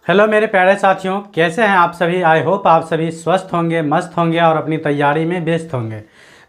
Hello मेरे प्यारे साथियों, कैसे हैं आप सभी। आई होप आप सभी स्वस्थ होंगे, मस्त होंगे और अपनी तैयारी में व्यस्त होंगे।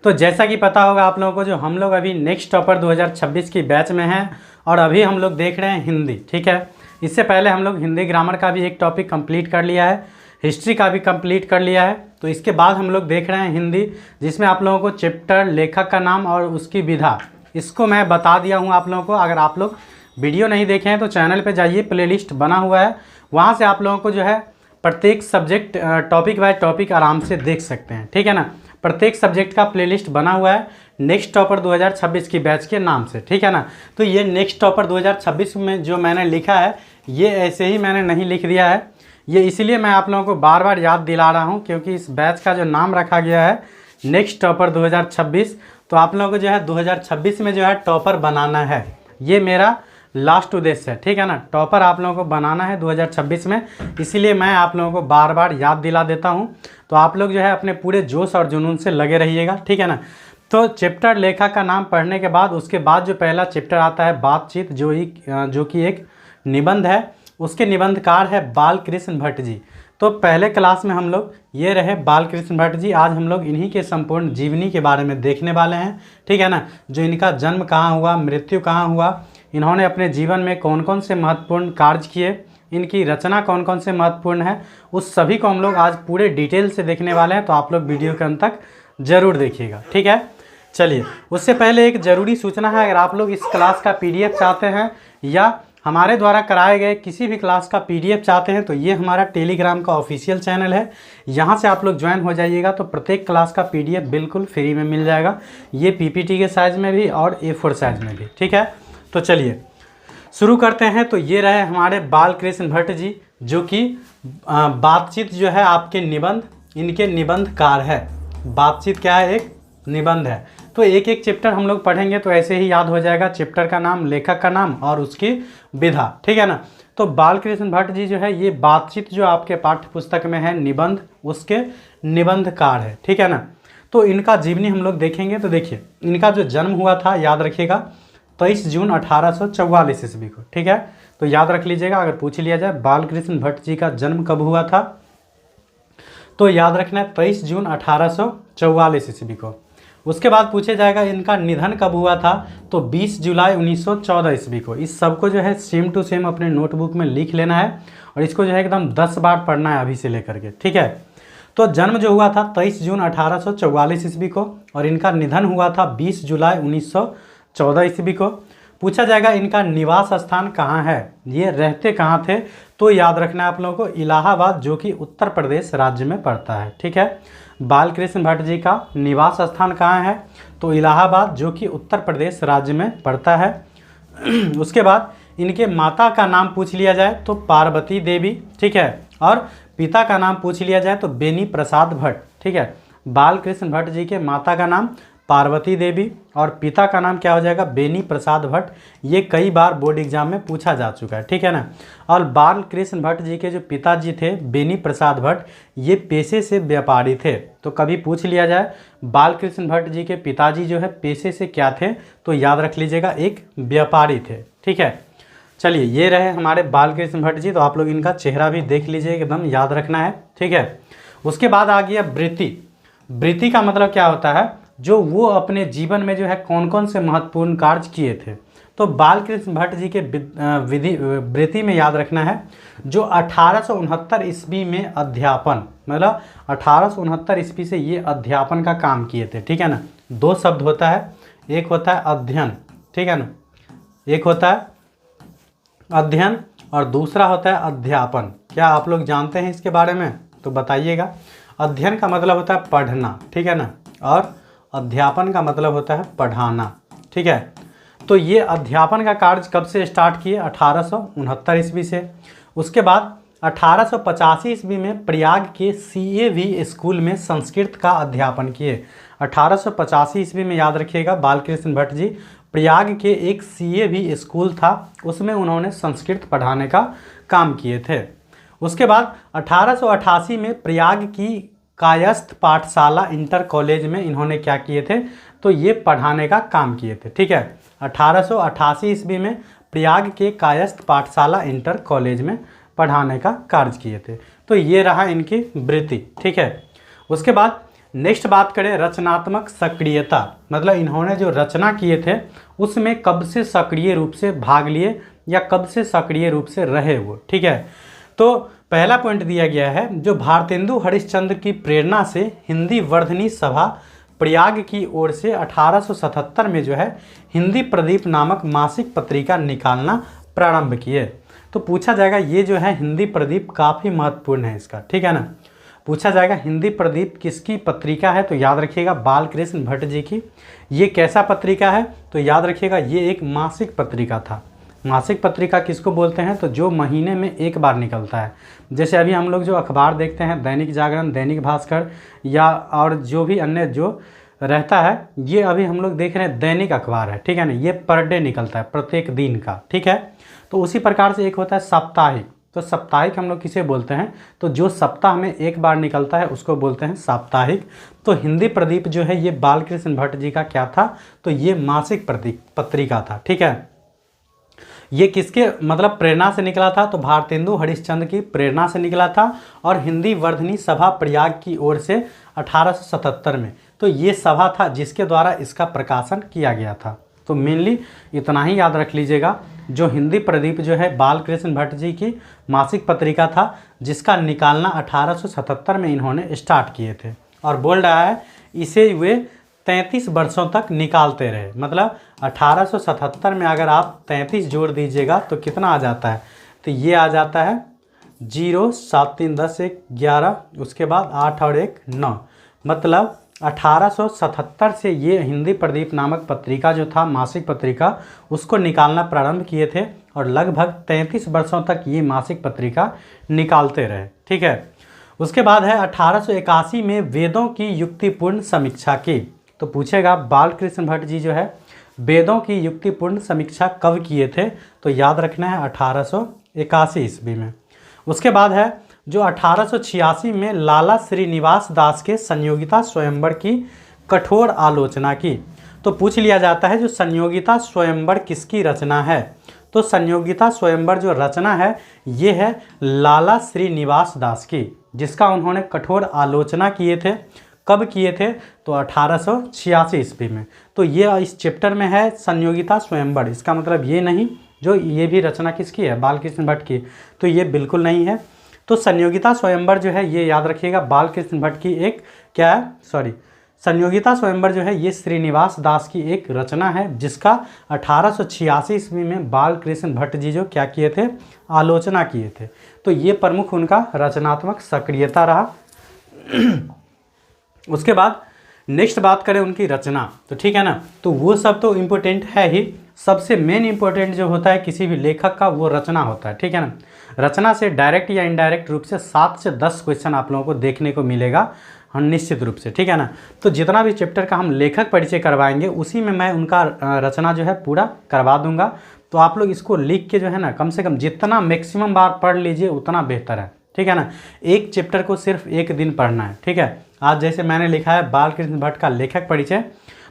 तो जैसा कि पता होगा आप लोगों को, जो हम लोग अभी नेक्स्ट टॉपर 2026 की बैच में हैं और अभी हम लोग देख रहे हैं हिंदी। ठीक है, इससे पहले हम लोग हिंदी ग्रामर का भी एक टॉपिक कंप्लीट कर लिया है, हिस्ट्री का भी कंप्लीट कर लिया है। तो इसके बाद हम लोग देख रहे हैं हिंदी, जिसमें आप लोगों को चैप्टर, लेखक का नाम और उसकी विधा, इसको मैं बता दिया हूँ आप लोगों को। अगर आप लोग वीडियो नहीं देखे हैं तो चैनल पे जाइए, प्लेलिस्ट बना हुआ है, वहाँ से आप लोगों को जो है प्रत्येक सब्जेक्ट टॉपिक बाय टॉपिक आराम से देख सकते हैं। ठीक है ना, प्रत्येक सब्जेक्ट का प्लेलिस्ट बना हुआ है नेक्स्ट टॉपर 2026 की बैच के नाम से। ठीक है ना, तो ये नेक्स्ट टॉपर 2026 में जो मैंने लिखा है, ये ऐसे ही मैंने नहीं लिख दिया है, ये इसलिए मैं आप लोगों को बार बार याद दिला रहा हूँ, क्योंकि इस बैच का जो नाम रखा गया है नेक्स्ट टॉपर 2026, तो आप लोगों को जो है 2026 में जो है टॉपर बनाना है, ये मेरा लास्ट उद्देश्य है। ठीक है ना, टॉपर आप लोगों को बनाना है 2026 में, इसीलिए मैं आप लोगों को बार बार याद दिला देता हूं। तो आप लोग जो है अपने पूरे जोश और जुनून से लगे रहिएगा। ठीक है ना, तो चैप्टर लेखक का नाम पढ़ने के बाद उसके बाद जो पहला चैप्टर आता है बातचीत, जो कि एक निबंध है, उसके निबंधकार है बालकृष्ण भट्ट जी। तो पहले क्लास में हम लोग ये रहे बालकृष्ण भट्ट जी, आज हम लोग इन्हीं के संपूर्ण जीवनी के बारे में देखने वाले हैं। ठीक है ना, जो इनका जन्म कहाँ हुआ, मृत्यु कहाँ हुआ, इन्होंने अपने जीवन में कौन कौन से महत्वपूर्ण कार्य किए, इनकी रचना कौन कौन से महत्वपूर्ण है, उस सभी को हम लोग आज पूरे डिटेल से देखने वाले हैं। तो आप लोग वीडियो के अंत तक ज़रूर देखिएगा। ठीक है, चलिए उससे पहले एक ज़रूरी सूचना है, अगर आप लोग इस क्लास का PDF चाहते हैं या हमारे द्वारा कराए गए किसी भी क्लास का PDF चाहते हैं, तो ये हमारा टेलीग्राम का ऑफिशियल चैनल है, यहाँ से आप लोग ज्वाइन हो जाइएगा। तो प्रत्येक क्लास का PDF बिल्कुल फ्री में मिल जाएगा, ये PPT के साइज़ में भी और A4 साइज़ में भी। ठीक है, तो चलिए शुरू करते हैं। तो ये रहे हमारे बालकृष्ण भट्ट जी, जो कि बातचीत जो है आपके निबंध, इनके निबंधकार है। बातचीत क्या है, एक निबंध है। तो एक एक चैप्टर हम लोग पढ़ेंगे तो ऐसे ही याद हो जाएगा, चैप्टर का नाम, लेखक का नाम और उसकी विधा। ठीक है ना, तो बालकृष्ण भट्ट जी जो है, ये बातचीत जो आपके पाठ्य पुस्तक में है निबंध, उसके निबंधकार है। ठीक है ना, तो इनका जीवनी हम लोग देखेंगे। तो देखिए, इनका जो जन्म हुआ था, याद रखिएगा, 23 जून 1844 ईस्वी को। ठीक है, तो याद रख लीजिएगा, अगर पूछ लिया जाए बालकृष्ण भट्ट जी का जन्म कब हुआ था, तो याद रखना है 23 जून 1844 ईस्वी को। उसके बाद पूछे जाएगा इनका निधन कब हुआ था, तो 20 जुलाई 1914 ईस्वी को। इस सब को जो है सेम टू सेम अपने नोटबुक में लिख लेना है और इसको जो है एकदम 10 बार पढ़ना है अभी से लेकर के। ठीक है, तो जन्म जो हुआ था 23 जून 1844 ईस्वी को और इनका निधन हुआ था 20 जुलाई 1914 ईस्वी को। पूछा जाएगा इनका निवास स्थान कहाँ है, ये रहते कहाँ थे, तो याद रखना है आप लोगों को इलाहाबाद, जो कि उत्तर प्रदेश राज्य में पड़ता है। ठीक है, बालकृष्ण भट्ट जी का निवास स्थान कहाँ है, तो इलाहाबाद, जो कि उत्तर प्रदेश राज्य में पड़ता है। उसके बाद इनके माता का नाम पूछ लिया जाए तो पार्वती देवी। ठीक है, और पिता का नाम पूछ लिया जाए तो बेनी प्रसाद भट्ट। ठीक है, बालकृष्ण भट्ट जी के माता का नाम पार्वती देवी और पिता का नाम क्या हो जाएगा, बेनी प्रसाद भट्ट। ये कई बार बोर्ड एग्जाम में पूछा जा चुका है। ठीक है ना, और बालकृष्ण भट्ट जी के जो पिताजी थे बेनी प्रसाद भट्ट, ये पेशे से व्यापारी थे। तो कभी पूछ लिया जाए बालकृष्ण भट्ट जी के पिताजी जो है पेशे से क्या थे, तो याद रख लीजिएगा एक व्यापारी थे। ठीक है, चलिए ये रहे हमारे बालकृष्ण भट्ट जी। तो आप लोग इनका चेहरा भी देख लीजिए, एकदम याद रखना है। ठीक है, उसके बाद आ गया वृत्ति। वृत्ति का मतलब क्या होता है, जो वो अपने जीवन में जो है कौन कौन से महत्वपूर्ण कार्य किए थे। तो बालकृष्ण भट्ट जी के वृत्ति में याद रखना है, जो 1869 ईस्वी में अध्यापन, मतलब 1869 ईस्वी से ये अध्यापन का काम किए थे। ठीक है ना, दो शब्द होता है, एक होता है अध्ययन, ठीक है ना, एक होता है अध्ययन और दूसरा होता है अध्यापन। क्या आप लोग जानते हैं इसके बारे में, तो बताइएगा। अध्ययन का मतलब होता है पढ़ना, ठीक है ना, और अध्यापन का मतलब होता है पढ़ाना। ठीक है, तो ये अध्यापन का कार्य कब से स्टार्ट किए, 1869 ईस्वी से। उसके बाद 1885 ईस्वी में प्रयाग के CAV स्कूल में संस्कृत का अध्यापन किए। 1885 ईस्वी में याद रखिएगा बालकृष्ण भट्ट जी प्रयाग के एक CAV स्कूल था, उसमें उन्होंने संस्कृत पढ़ाने का काम किए थे। उसके बाद 1888 में प्रयाग की कायस्थ पाठशाला इंटर कॉलेज में इन्होंने क्या किए थे, तो ये पढ़ाने का काम किए थे। ठीक है, 1888 ईस्वी में प्रयाग के कायस्थ पाठशाला इंटर कॉलेज में पढ़ाने का कार्य किए थे। तो ये रहा इनकी वृत्ति, ठीक है। उसके बाद नेक्स्ट बात करें रचनात्मक सक्रियता, मतलब इन्होंने जो रचना किए थे उसमें कब से सक्रिय रूप से भाग लिए या कब से सक्रिय रूप से रहे वो, ठीक है। तो पहला पॉइंट दिया गया है, जो भारतेंदु हरिश्चंद्र की प्रेरणा से हिंदी वर्धनी सभा प्रयाग की ओर से 1877 में जो है हिंदी प्रदीप नामक मासिक पत्रिका निकालना प्रारंभ किए। तो पूछा जाएगा ये जो है हिंदी प्रदीप काफ़ी महत्वपूर्ण है इसका, ठीक है ना। पूछा जाएगा हिंदी प्रदीप किसकी पत्रिका है, तो याद रखिएगा बालकृष्ण भट्ट जी की। ये कैसा पत्रिका है, तो याद रखिएगा ये एक मासिक पत्रिका था। मासिक पत्रिका किसको बोलते हैं, तो जो महीने में एक बार निकलता है। जैसे अभी हम लोग जो अखबार देखते हैं दैनिक जागरण, दैनिक भास्कर या और जो भी अन्य जो रहता है, ये अभी हम लोग देख रहे हैं दैनिक अखबार है, ठीक है ना। ये पर डे निकलता है, प्रत्येक दिन का, ठीक है। तो उसी प्रकार से एक होता है साप्ताहिक। तो साप्ताहिक हम लोग किसे बोलते हैं, तो जो सप्ताह में एक बार निकलता है उसको बोलते हैं साप्ताहिक। तो हिंदी प्रदीप जो है ये बालकृष्ण भट्ट जी का क्या था, तो ये मासिक पत्रिका था, ठीक है। ये किसके मतलब प्रेरणा से निकला था, तो भारतेंदु हरिश्चंद्र की प्रेरणा से निकला था और हिंदी वर्धनी सभा प्रयाग की ओर से 1877 में। तो ये सभा था जिसके द्वारा इसका प्रकाशन किया गया था। तो मेनली इतना ही याद रख लीजिएगा, जो हिंदी प्रदीप जो है बालकृष्ण भट्ट जी की मासिक पत्रिका था जिसका निकालना 1877 में इन्होंने स्टार्ट किए थे। और बोल रहा है इसे वे 33 वर्षों तक निकालते रहे। मतलब 1877 में अगर आप 33 जोड़ दीजिएगा तो कितना आ जाता है, तो ये आ जाता है 0 7 3 10 1 11, उसके बाद 8 और 1 9। मतलब 1877 से ये हिंदी प्रदीप नामक पत्रिका जो था मासिक पत्रिका उसको निकालना प्रारंभ किए थे और लगभग 33 वर्षों तक ये मासिक पत्रिका निकालते रहे, ठीक है। उसके बाद है 1881 में वेदों की युक्तिपूर्ण समीक्षा की। तो पूछेगा बालकृष्ण भट्ट जी जो है वेदों की युक्तिपूर्ण समीक्षा कब किए थे, तो याद रखना है 1881 ईस्वी में। उसके बाद है जो 1886 में लाला श्रीनिवास दास के संयोगिता स्वयंवर की कठोर आलोचना की। तो पूछ लिया जाता है जो संयोगिता स्वयंवर किसकी रचना है, तो संयोगिता स्वयंवर जो रचना है ये है लाला श्रीनिवास दास की, जिसका उन्होंने कठोर आलोचना किए थे। कब किए थे, तो 1886 ईस्वी में। तो ये इस चैप्टर में है संयोगिता स्वयंवर। इसका मतलब ये नहीं जो ये भी रचना किसकी है, बालकृष्ण भट्ट की, तो ये बिल्कुल नहीं है। तो संयोगिता स्वयंवर जो है ये याद रखिएगा बालकृष्ण भट्ट की एक क्या है, संयोगिता स्वयंवर जो है ये श्रीनिवास दास की एक रचना है जिसका 1886 ईस्वी में बालकृष्ण भट्ट जी जो क्या किए थे, आलोचना किए थे। तो ये प्रमुख उनका रचनात्मक सक्रियता रहा। उसके बाद नेक्स्ट बात करें उनकी रचना, तो ठीक है ना। तो वो सब तो इम्पोर्टेंट है ही, सबसे मेन इम्पोर्टेंट जो होता है किसी भी लेखक का वो रचना होता है, ठीक है ना। रचना से डायरेक्ट या इनडायरेक्ट रूप से 7 से 10 क्वेश्चन आप लोगों को देखने को मिलेगा निश्चित रूप से, ठीक है ना। तो जितना भी चैप्टर का हम लेखक परिचय करवाएंगे उसी में मैं उनका रचना जो है पूरा करवा दूंगा। तो आप लोग इसको लिख के जो है ना कम से कम जितना मैक्सिमम बार पढ़ लीजिए उतना बेहतर है, ठीक है ना। एक चैप्टर को सिर्फ एक दिन पढ़ना है, ठीक है। आज जैसे मैंने लिखा है बालकृष्ण भट्ट का लेखक परिचय,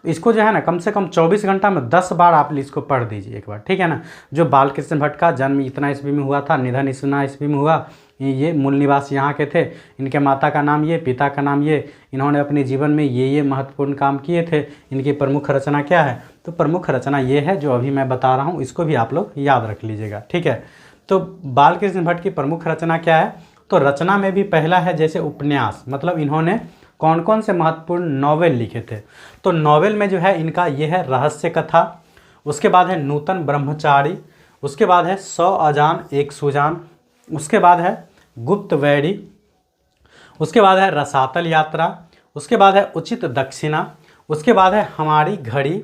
इसको जो है ना कम से कम 24 घंटा में 10 बार आप इसको पढ़ दीजिए एक बार, ठीक है ना। जो बालकृष्ण भट्ट का जन्म इतना ईस्वी में हुआ था, निधन इतना ईस्वी में हुआ, ये मूल निवास यहाँ के थे, इनके माता का नाम ये, पिता का नाम ये, इन्होंने अपने जीवन में ये महत्वपूर्ण काम किए थे, इनकी प्रमुख रचना क्या है, तो प्रमुख रचना ये है जो अभी मैं बता रहा हूँ, इसको भी आप लोग याद रख लीजिएगा, ठीक है। तो बालकृष्ण भट्ट की प्रमुख रचना क्या है, तो रचना में भी पहला है जैसे उपन्यास, मतलब इन्होंने कौन कौन से महत्वपूर्ण नॉवेल लिखे थे। तो नॉवेल में जो है इनका ये है रहस्य कथा, उसके बाद है नूतन ब्रह्मचारी, उसके बाद है 100 अजान एक सुजान, उसके बाद है गुप्त वैरी, उसके बाद है रसातल यात्रा, उसके बाद है उचित दक्षिणा, उसके बाद है हमारी घड़ी,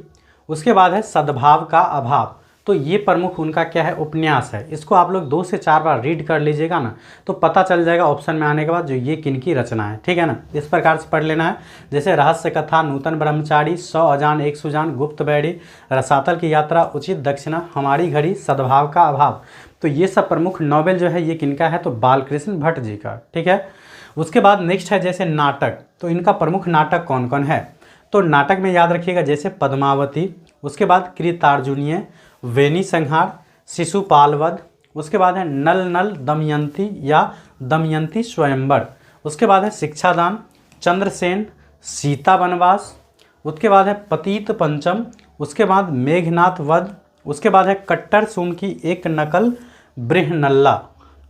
उसके बाद है सद्भाव का अभाव। तो ये प्रमुख उनका क्या है, उपन्यास है। इसको आप लोग 2 से 4 बार रीड कर लीजिएगा ना तो पता चल जाएगा ऑप्शन में आने के बाद जो ये किनकी रचना है, ठीक है ना। इस प्रकार से पढ़ लेना है, जैसे रहस्य कथा, नूतन ब्रह्मचारी, 100 अजान एक सुजान, गुप्त बैरी, रसातल की यात्रा, उचित दक्षिणा, हमारी घड़ी, सद्भाव का अभाव। तो ये सब प्रमुख नॉवेल जो है ये किनका है, तो बालकृष्ण भट्ट जी का, ठीक है। उसके बाद नेक्स्ट है जैसे नाटक, तो इनका प्रमुख नाटक कौन कौन है, तो नाटक में याद रखिएगा जैसे पद्मावती, उसके बाद कृतार्जुनीय, वेणी संहार, शिशुपाल वध, उसके बाद है नल नल दमयंती या दमयंती स्वयंवर, उसके बाद है शिक्षादान, चंद्रसेन, सीता वनवास, उसके बाद है पतित पंचम, उसके बाद मेघनाथ वध, उसके बाद है कट्टर सूम की एक नकल बृहनल्ला,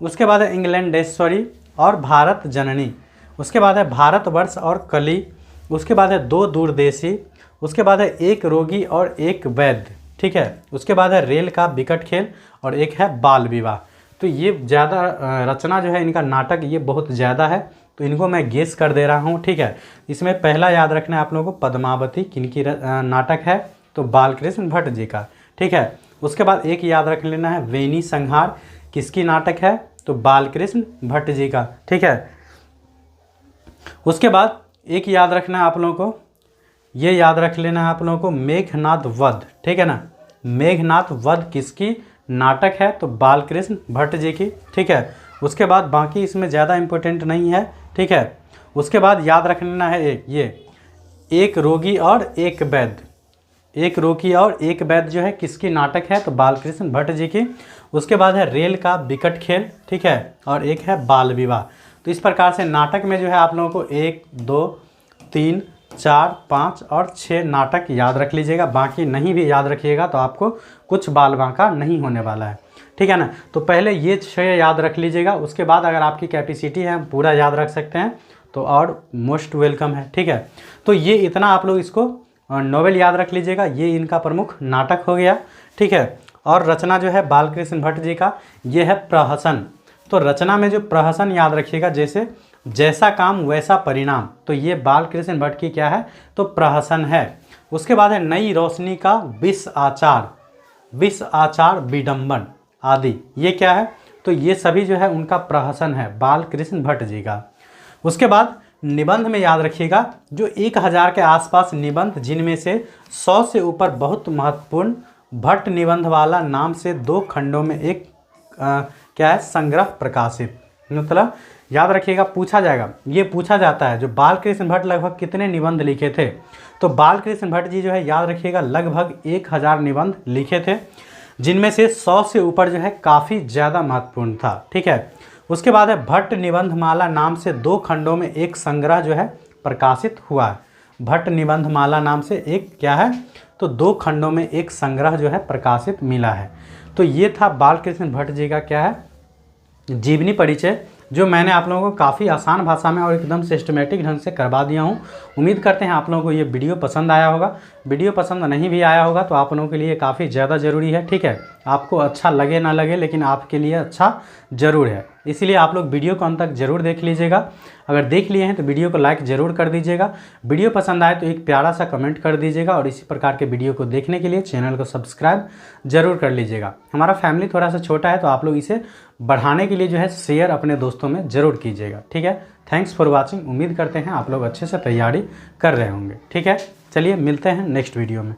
उसके बाद है इंग्लैंडेश्वरी और भारत जननी, उसके बाद है भारतवर्ष और कली, उसके बाद है दो दूरदेशी, उसके बाद है एक रोगी और एक वैद्य, ठीक है। उसके बाद है रेल का विकट खेल और एक है बाल विवाह। तो ये ज़्यादा रचना जो है इनका नाटक ये बहुत ज़्यादा है, तो इनको मैं गेस कर दे रहा हूँ, ठीक है। इसमें पहला याद रखना है आप लोगों को पद्मावती किनकी नाटक है, तो बालकृष्ण भट्ट जी का, ठीक है। उसके बाद एक याद रख लेना है वेणी संहार किसकी नाटक है, तो बालकृष्ण भट्ट जी का, ठीक है। उसके बाद एक याद रखना है आप लोगों को, ये याद रख लेना है आप लोगों को मेघनाथ वध, ठीक है ना। मेघनाथ वध किसकी नाटक है, तो बालकृष्ण भट्ट जी की, ठीक है। उसके बाद बाकी इसमें ज़्यादा इम्पोर्टेंट नहीं है, ठीक है। उसके बाद याद रख लेना है एक रोगी और एक वैद्य, एक रोगी और एक वैद्य जो है किसकी नाटक है, तो बालकृष्ण भट्ट जी की। उसके बाद है रेल का विकट खेल, ठीक है, और एक है बाल विवाह। तो इस प्रकार से नाटक में जो है आप लोगों को 1 2 3 4 5 और 6 नाटक याद रख लीजिएगा, बाकी नहीं भी याद रखिएगा तो आपको कुछ बाल बांका नहीं होने वाला है, ठीक है ना। तो पहले ये 6 याद रख लीजिएगा, उसके बाद अगर आपकी कैपेसिटी है पूरा याद रख सकते हैं तो और मोस्ट वेलकम है, ठीक है। तो ये इतना आप लोग इसको नॉवेल याद रख लीजिएगा, ये इनका प्रमुख नाटक हो गया, ठीक है। और रचना जो है बालकृष्ण भट्ट जी का ये है प्रहसन। तो रचना में जो प्रहसन याद रखिएगा, जैसे जैसा काम वैसा परिणाम, तो ये बालकृष्ण भट्ट की क्या है, तो प्रहसन है। उसके बाद है नई रोशनी का विष आचार विडंबन आदि, ये क्या है, तो ये सभी जो है उनका प्रहसन है बालकृष्ण भट्ट जी का। उसके बाद निबंध में याद रखिएगा जो 1000 के आसपास निबंध, जिनमें से 100 से ऊपर बहुत महत्वपूर्ण भट्ट निबंध वाला नाम से 2 खंडों में एक क्या है संग्रह प्रकाशित। मतलब याद रखिएगा पूछा जाएगा, ये पूछा जाता है जो बालकृष्ण भट्ट लगभग कितने निबंध लिखे थे, तो बालकृष्ण भट्ट जी जो है याद रखिएगा लगभग 1000 निबंध लिखे थे, जिनमें से 100 से ऊपर जो है काफ़ी ज़्यादा महत्वपूर्ण था, ठीक है। उसके बाद है भट्ट निबंधमाला नाम से 2 खंडों में एक संग्रह जो है प्रकाशित हुआ है। भट्ट निबंधमाला नाम से एक क्या है, तो 2 खंडों में एक संग्रह जो है प्रकाशित मिला है। तो ये था बालकृष्ण भट्ट जी का क्या है जीवनी परिचय, जो मैंने आप लोगों को काफ़ी आसान भाषा में और एकदम सिस्टमेटिक ढंग से करवा दिया हूँ। उम्मीद करते हैं आप लोगों को ये वीडियो पसंद आया होगा। वीडियो पसंद नहीं भी आया होगा तो आप लोगों के लिए काफ़ी ज़्यादा ज़रूरी है, ठीक है। आपको अच्छा लगे ना लगे लेकिन आपके लिए अच्छा ज़रूर है, इसलिए आप लोग वीडियो को अंत तक ज़रूर देख लीजिएगा। अगर देख लिए हैं तो वीडियो को लाइक ज़रूर कर दीजिएगा, वीडियो पसंद आए तो एक प्यारा सा कमेंट कर दीजिएगा, और इसी प्रकार के वीडियो को देखने के लिए चैनल को सब्सक्राइब ज़रूर कर लीजिएगा। हमारा फैमिली थोड़ा सा छोटा है तो आप लोग इसे बढ़ाने के लिए जो है शेयर अपने दोस्तों में ज़रूर कीजिएगा, ठीक है। Thanks for watching. उम्मीद करते हैं आप लोग अच्छे से तैयारी कर रहे होंगे, ठीक है। चलिए मिलते हैं नेक्स्ट वीडियो में।